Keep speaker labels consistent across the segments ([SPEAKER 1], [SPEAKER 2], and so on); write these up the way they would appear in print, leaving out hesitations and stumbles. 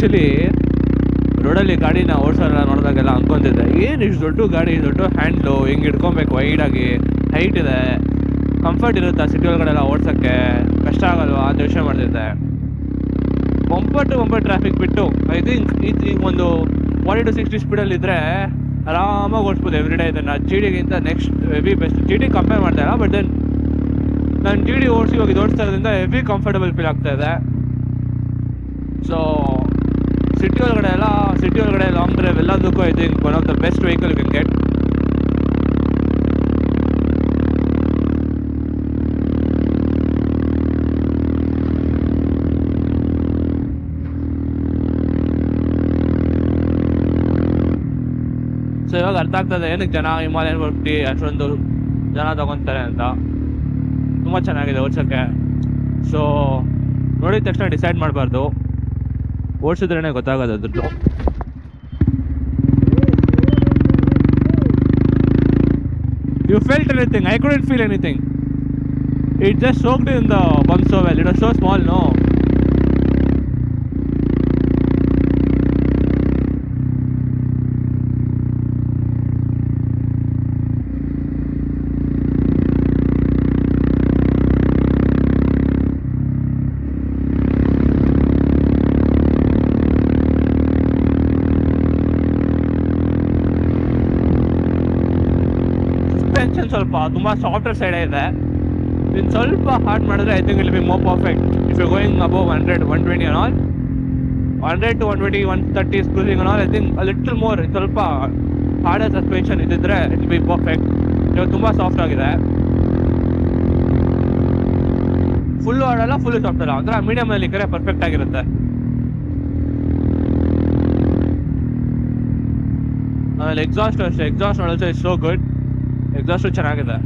[SPEAKER 1] Actually ರೋಡಲ್ಲಿ ಗಾಡಿನ ಓಡಿಸೋಲ್ಲ ನೋಡಿದಾಗೆಲ್ಲ ಅನ್ಕೊಂತಿದ್ದೆ, ಏನು ಇಷ್ಟು ದೊಡ್ಡ ಗಾಡಿ, ದೊಡ್ಡ ಹ್ಯಾಂಡ್ಲು ಹಿಂಗೆ ಇಟ್ಕೊಬೇಕು, ವೈಡಾಗಿ ಹೈಟ್ ಇದೆ, ಕಂಫರ್ಟ್ ಇರುತ್ತೆ ಸಿಟಿ ಒಳಗಡೆ ಎಲ್ಲ ಓಡ್ಸೋಕ್ಕೆ, ಕಷ್ಟ ಆಗಲ್ವಾ ಅಂತ ಯೋಚನೆ ಮಾಡ್ತಿದ್ದೆ. ಬಂಪರ್ ಟು ಬಂಪರ್ ಟ್ರಾಫಿಕ್ ಬಿಟ್ಟು ಐ ಥಿಂಕ್ ಈಗ ಒಂದು 40 to 60 ಸ್ಪೀಡಲ್ಲಿ ಇದ್ದರೆ ಆರಾಮಾಗಿ ಓಡಿಸ್ಬೋದು ಎವ್ರಿ ಡೇ. ಇದನ್ನು ಜಿ ಡಿಗಿಂತ next heavy best. G D compare ಮಾಡ್ತಾ ಇಲ್ಲ, ಬಟ್ ದೆನ್ ನಾನು ಜಿ ಡಿ ಓಡಿಸಿ ಹೋಗಿ ಓಡಿಸ್ತಾ ಇರೋದ್ರಿಂದ ಹೆವಿ ಕಂಫರ್ಟಬಲ್ ಫೀಲ್ ಆಗ್ತಾ ಇದೆ. ಸೊ ಸಿಟಿ ಒಳಗಡೆ ಲಾಂಗ್ ಡ್ರೈವ್ ಎಲ್ಲದಕ್ಕೂ I think one of the best vehicle you can get. So ಇವಾಗ ಅರ್ಥ ಆಗ್ತದೆ ಏನಕ್ಕೆ ಜನ ಹಿಮಾಲಯನ್ 50 ಅಷ್ಟೊಂದು ಜನ ತಗೊತಾರೆ ಅಂತ. ತುಂಬ ಚೆನ್ನಾಗಿದೆ ಓಡ್ಸೋಕ್ಕೆ. ಸೊ ನೋಡಿದ ತಕ್ಷಣ ಡಿಸೈಡ್ ಮಾಡಬಾರ್ದು, ಓಡಿಸಿದ್ರೇ ಗೊತ್ತಾಗೋದು ಅದ್ರದ್ದು. You felt anything? I couldn't feel anything. It just soaked in the bump so well. It was so small, no? Suspension ಸ್ವಲ್ಪ ತುಂಬ ಸಾಫ್ಟ್ವೇರ್ ಸೈಡೇ ಇದೆ. ಇನ್ನು ಸ್ವಲ್ಪ ಹಾರ್ಡ್ ಮಾಡಿದ್ರೆ I think I'll be more perfect. If you going above 100, 120 and all, 100 to 120, 130 is cruising and all, I think a little more ಸ್ವಲ್ಪ order suspension ಇದ್ದಿದ್ರೆ it be perfect. ಇವಾಗ ತುಂಬ ಸಾಫ್ಟ್ ಆಗಿದೆ, ಫುಲ್ಲು ಹಾರ್ಡಲ್ಲ ಫುಲ್ಲು ಸಾಫ್ಟ್ ಅಲ್ಲ, ಒಂಥರ ಮೀಡಿಯಮಲ್ಲಿ ಇಕ್ಕರೆ perfect ಆಗಿರುತ್ತೆ. ಆಮೇಲೆ exhaust ಅಷ್ಟೇ, exhaust also is so good. Exhaust ಚೆನ್ನಾಗಿದೆ.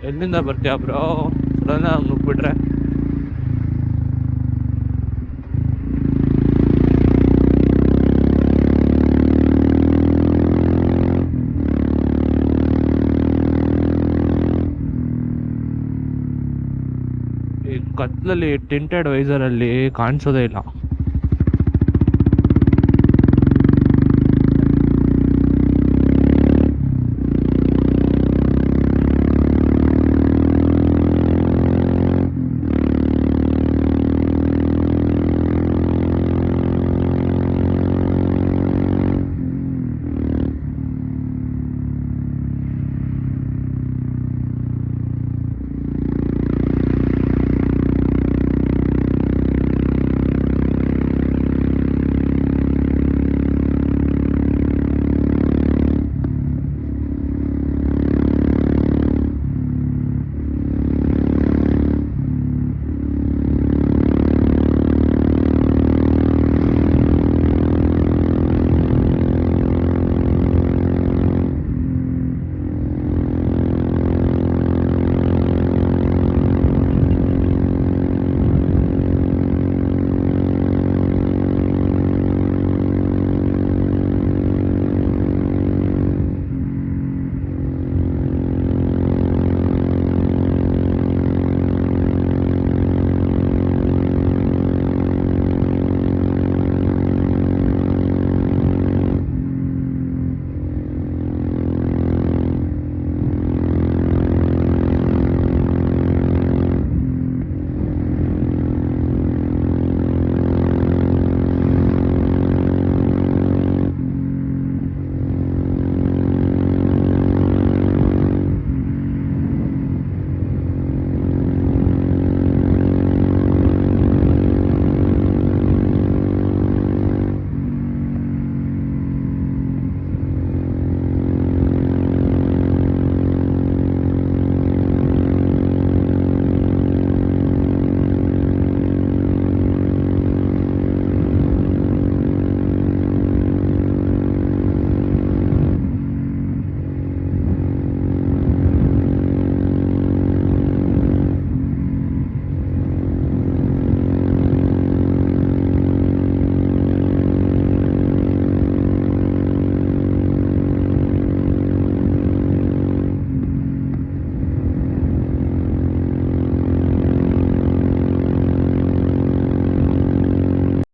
[SPEAKER 1] ಎಲ್ಲಿಂದ ಬರ್ತೀಯ ಬ್ರೋ? ಸಡನ್ನ ನುಗ್ಬಿಟ್ರೆ ಈ ಕತ್ಲಲ್ಲಿ ಟಿಂಟೆಡ್ ವೈಸರಲ್ಲಿ ಕಾಣಿಸೋದೇ ಇಲ್ಲ.